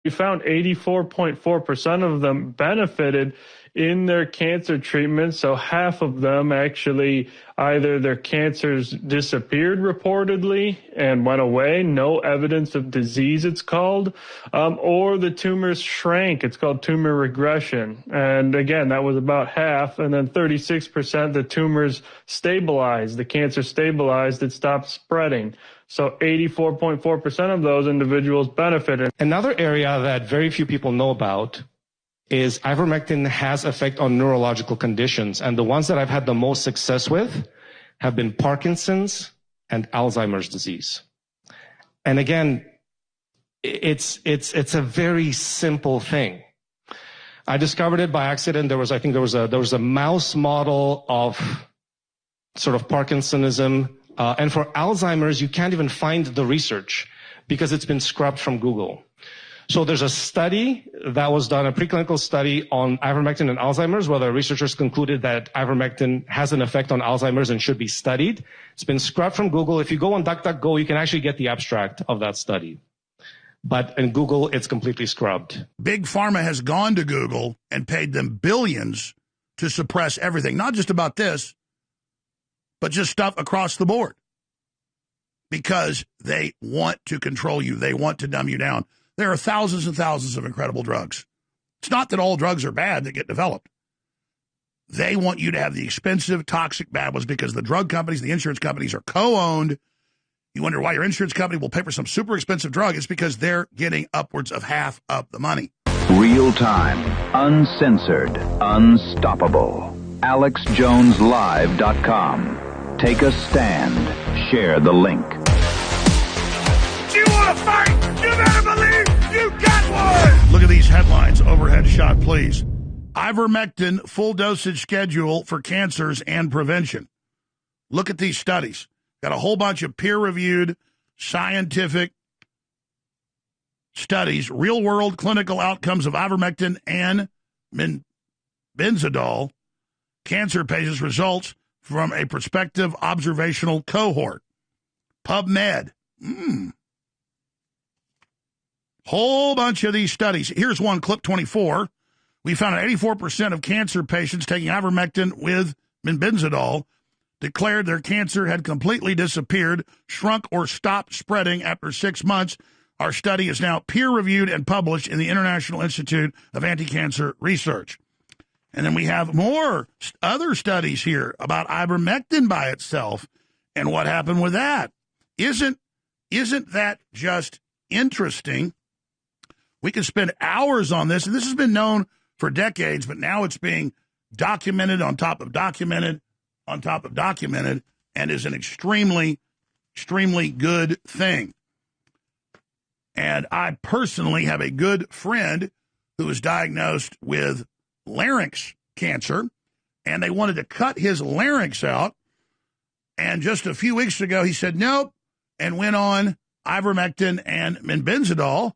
We found 84.4% of them benefited in their cancer treatment. So half of them actually either their cancers disappeared reportedly and went away, no evidence of disease it's called, or the tumors shrank. It's called tumor regression. And again, that was about half. And then 36% the tumors stabilized, the cancer stabilized, it stopped spreading. So 84.4% of those individuals benefited. Another area that very few people know about is ivermectin has effect on neurological conditions. And the ones that I've had the most success with have been Parkinson's and Alzheimer's disease. And again, it's a very simple thing. I discovered it by accident. There was a mouse model of sort of Parkinsonism. And for Alzheimer's, you can't even find the research because it's been scrubbed from Google. So there's a study that was done, a preclinical study on ivermectin and Alzheimer's, where the researchers concluded that ivermectin has an effect on Alzheimer's and should be studied. It's been scrubbed from Google. If you go on DuckDuckGo, you can actually get the abstract of that study. But in Google, it's completely scrubbed. Big Pharma has gone to Google and paid them billions to suppress everything, not just about this, but just stuff across the board, because they want to control you. They want to dumb you down. There are thousands and thousands of incredible drugs. It's not that all drugs are bad that get developed. They want you to have the expensive, toxic, bad ones because the drug companies, the insurance companies are co-owned. You wonder why your insurance company will pay for some super expensive drug. It's because they're getting upwards of half of the money. Real time, uncensored, unstoppable. AlexJonesLive.com. Take a stand. Share the link. Do you want to fight? You better believe you got one! Look at these headlines. Overhead shot, please. Ivermectin full dosage schedule for cancers and prevention. Look at these studies. Got a whole bunch of peer-reviewed scientific studies, real-world clinical outcomes of ivermectin and benzodol. Cancer patients' results from a prospective observational cohort. PubMed. Whole bunch of these studies. Here's one, clip 24. We found that 84% of cancer patients taking ivermectin with benzodol declared their cancer had completely disappeared, shrunk, or stopped spreading after 6 months. Our study is now peer-reviewed and published in the International Institute of Anti-Cancer Research. And then we have more other studies here about ivermectin by itself and what happened with that. Isn't that just interesting? We could spend hours on this, and this has been known for decades, but now it's being documented on top of documented on top of documented, and is an extremely, extremely good thing. And I personally have a good friend who was diagnosed with larynx cancer, and they wanted to cut his larynx out. And just a few weeks ago, he said nope, and went on ivermectin and benzodol,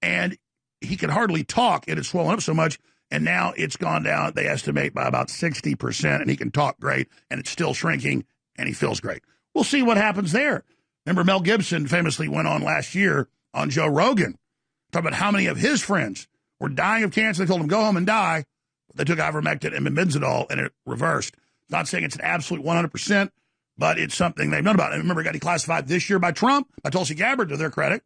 and he could hardly talk. It had swollen up so much, and now it's gone down, they estimate, by about 60%, and he can talk great, and it's still shrinking, and he feels great. We'll see what happens there. Remember, Mel Gibson famously went on last year on Joe Rogan, talking about how many of his friends were dying of cancer. They told him, go home and die. They took ivermectin and benzodol, and it reversed. Not saying it's an absolute 100%, but it's something they've known about. And remember, it got declassified this year by Trump, by Tulsi Gabbard, to their credit,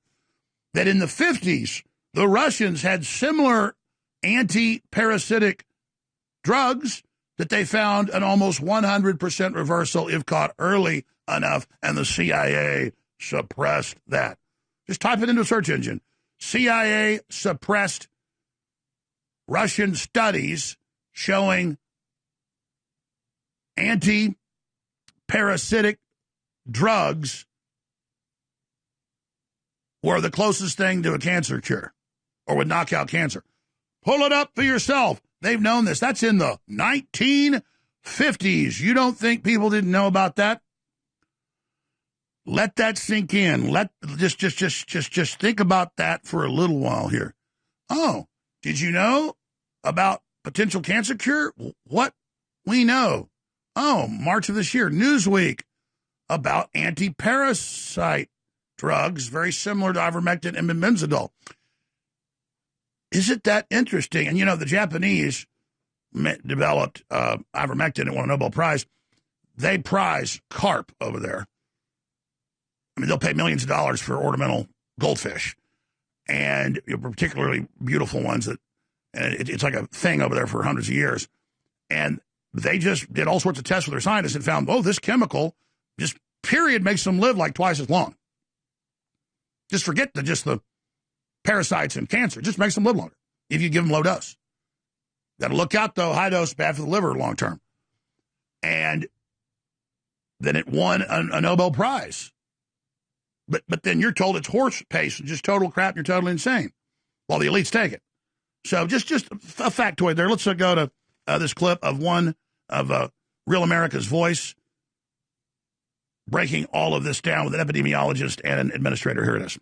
that in the 50s, the Russians had similar anti-parasitic drugs that they found an almost 100% reversal if caught early enough, and the CIA suppressed that. Just type it into a search engine. CIA suppressed Russian studies showing anti-parasitic drugs were the closest thing to a cancer cure or would knock out cancer. Pull it up for yourself. They've known this. That's in the 1950s. You don't think people didn't know about that? Let that sink in. Just think about that for a little while here. Oh, did you know about potential cancer cure? What we know. Oh, March of this year, Newsweek, about anti-parasite drugs, very similar to ivermectin and benzodol. Is it that interesting? And, the Japanese developed ivermectin and won a Nobel Prize. They prize carp over there. I mean, they'll pay millions of dollars for ornamental goldfish, and particularly beautiful ones and it's like a thing over there for hundreds of years. And they just did all sorts of tests with their scientists and found, this chemical just period makes them live like twice as long. Just forget the parasites and cancer. It just makes them live longer if you give them low dose. Got to look out, though. High dose, bad for the liver long term. And then it won a Nobel Prize. But then you're told it's horse paste and just total crap. You're totally insane. While the elites take it. So just a factoid there. Let's go to this clip of one of Real America's Voice breaking all of this down with an epidemiologist and an administrator. Here it is.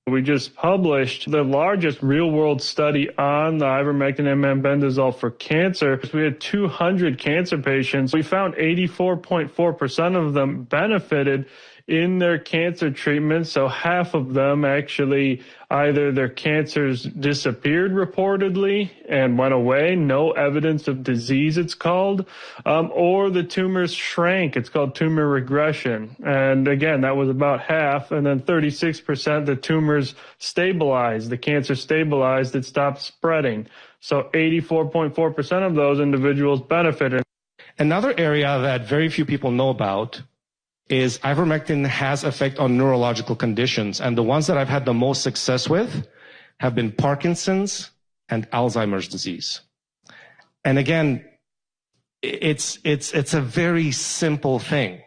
We just published the largest real-world study on the ivermectin and methimazole for cancer. We had 200 cancer patients. We found 84.4% of them benefited in their cancer treatment. So half of them actually either their cancers disappeared reportedly and went away, no evidence of disease it's called, or the tumors shrank. It's called tumor regression. And again, that was about half. And then 36% the tumors stabilized, the cancer stabilized, it stopped spreading. So 84.4% of those individuals benefited. Another area that very few people know about is ivermectin has effect on neurological conditions. And the ones that I've had the most success with have been Parkinson's and Alzheimer's disease. And again, it's a very simple thing.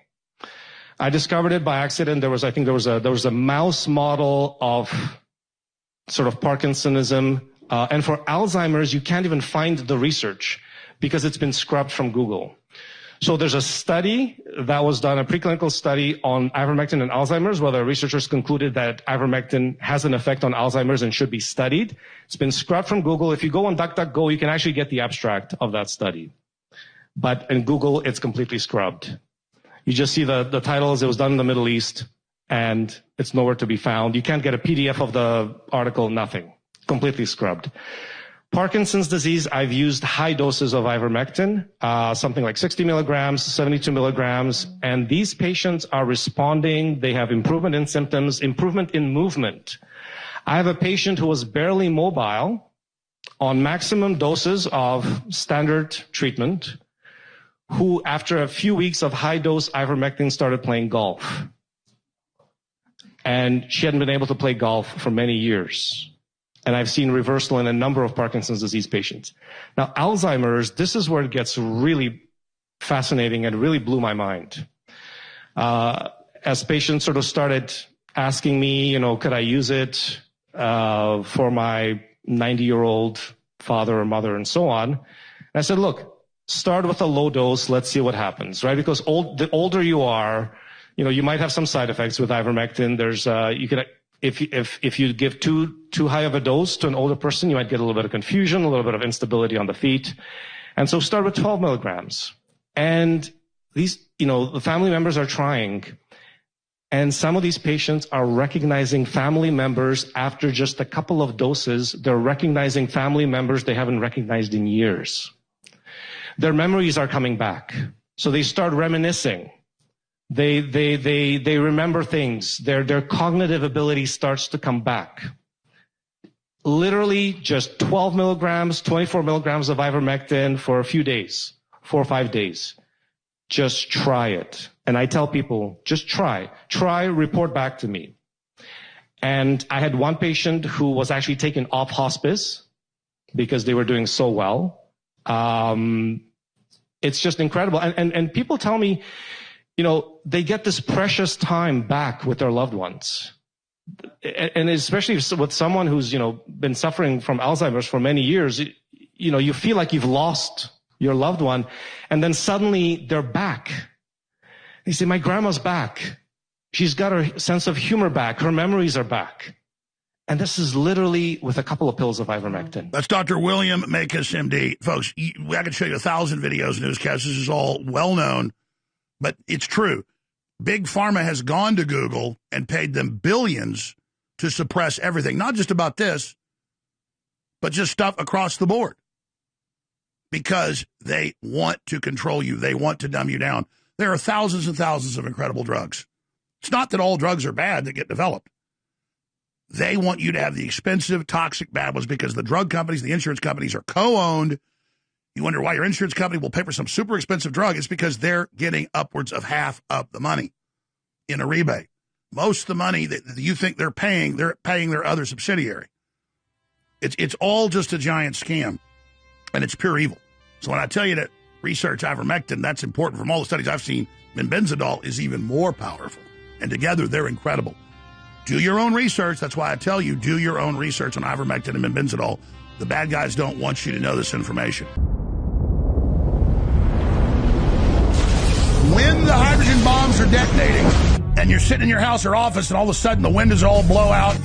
I discovered it by accident. There was a mouse model of sort of Parkinsonism. And for Alzheimer's, you can't even find the research because it's been scrubbed from Google. So there's a study that was done, a preclinical study on ivermectin and Alzheimer's, where the researchers concluded that ivermectin has an effect on Alzheimer's and should be studied. It's been scrubbed from Google. If you go on DuckDuckGo, you can actually get the abstract of that study. But in Google, it's completely scrubbed. You just see the titles. It was done in the Middle East, and it's nowhere to be found. You can't get a PDF of the article, nothing. Completely scrubbed. Parkinson's disease, I've used high doses of ivermectin, something like 60 milligrams, 72 milligrams, and these patients are responding. They have improvement in symptoms, improvement in movement. I have a patient who was barely mobile on maximum doses of standard treatment, who after a few weeks of high dose ivermectin started playing golf. And she hadn't been able to play golf for many years. And I've seen reversal in a number of Parkinson's disease patients. Now, Alzheimer's, this is where it gets really fascinating and really blew my mind. As patients sort of started asking me, could I use it for my 90-year-old father or mother and so on. And I said, look, start with a low dose. Let's see what happens, right? Because the older you are, you might have some side effects with ivermectin. There's, if you give too high of a dose to an older person, you might get a little bit of confusion, a little bit of instability on the feet. And so start with 12 milligrams. And these, the family members are trying. And some of these patients are recognizing family members after just a couple of doses. They're recognizing family members they haven't recognized in years. Their memories are coming back. So they start reminiscing. They remember things. Their cognitive ability starts to come back. Literally just 12 milligrams, 24 milligrams of ivermectin for a few days, 4 or 5 days. Just try it. And I tell people, just try, report back to me. And I had one patient who was actually taken off hospice because they were doing so well. It's just incredible. And people tell me, they get this precious time back with their loved ones. And especially with someone who's, been suffering from Alzheimer's for many years, you feel like you've lost your loved one. And then suddenly they're back. They say, my grandma's back. She's got her sense of humor back. Her memories are back. And this is literally with a couple of pills of ivermectin. That's Dr. William Makis, MD. Folks, I could show you 1,000 videos, newscasts. This is all well known. But it's true. Big Pharma has gone to Google and paid them billions to suppress everything. Not just about this, but just stuff across the board. Because they want to control you. They want to dumb you down. There are thousands and thousands of incredible drugs. It's not that all drugs are bad that get developed. They want you to have the expensive, toxic, bad ones because the drug companies, the insurance companies are co-owned. You wonder why your insurance company will pay for some super expensive drug. It's because they're getting upwards of half of the money in a rebate. Most of the money that you think they're paying their other subsidiary. It's all just a giant scam, and it's pure evil. So when I tell you that research ivermectin, that's important. From all the studies I've seen, benzodol is even more powerful. And together, they're incredible. Do your own research. That's why I tell you, do your own research on ivermectin and benzodol. The bad guys don't want you to know this information. When the hydrogen bombs are detonating and you're sitting in your house or office and all of a sudden the windows all blow out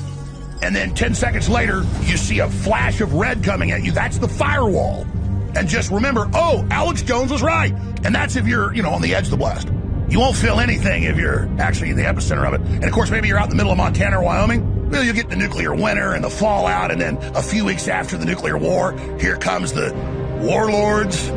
and then 10 seconds later you see a flash of red coming at you, that's the firewall. And just remember, oh, Alex Jones was right. And that's if you're, on the edge of the blast. You won't feel anything if you're actually in the epicenter of it. And, of course, maybe you're out in the middle of Montana or Wyoming. Well, you'll get the nuclear winter and the fallout. And then a few weeks after the nuclear war, here comes the warlords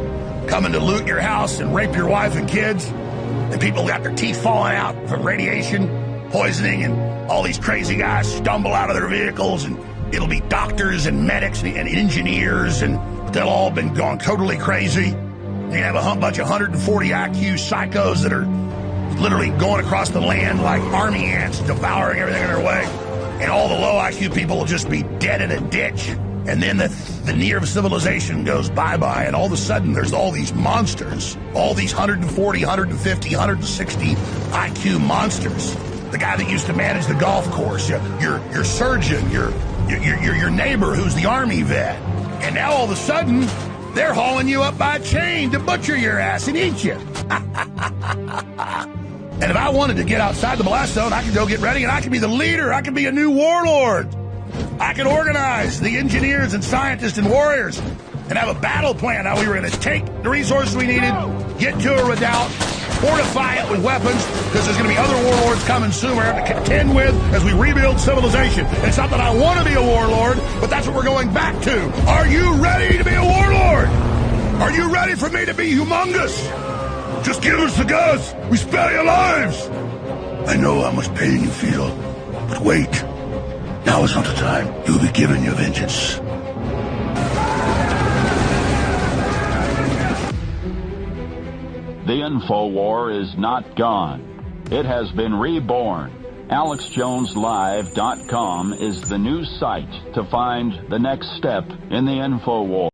coming to loot your house and rape your wife and kids. And people got their teeth falling out from radiation poisoning. And all these crazy guys stumble out of their vehicles. And it'll be doctors and medics and engineers and they'll all been gone totally crazy. You have a bunch of 140 IQ psychos that are literally going across the land like army ants, devouring everything in their way. And all the low IQ people will just be dead in a ditch. And then the near of civilization goes bye-bye. And all of a sudden, there's all these monsters, all these 140, 150, 160 IQ monsters. The guy that used to manage the golf course, your surgeon, your neighbor who's the army vet. And now all of a sudden, they're hauling you up by a chain to butcher your ass and eat you. And if I wanted to get outside the blast zone, I could go get ready and I could be the leader. I could be a new warlord. I could organize the engineers and scientists and warriors and have a battle plan how we were going to take the resources we needed, get to a redoubt, fortify it with weapons, because there's going to be other warlords coming soon we're going to contend with as we rebuild civilization. It's not that I want to be a warlord, but that's what we're going back to. Are you ready to be a warlord? Are you ready for me to be humongous? Just give us the goods. We spare your lives. I know how much pain you feel, but wait. Now is not the time. You'll be given your vengeance. The InfoWar is not gone. It has been reborn. AlexJonesLive.com is the new site to find the next step in the InfoWar.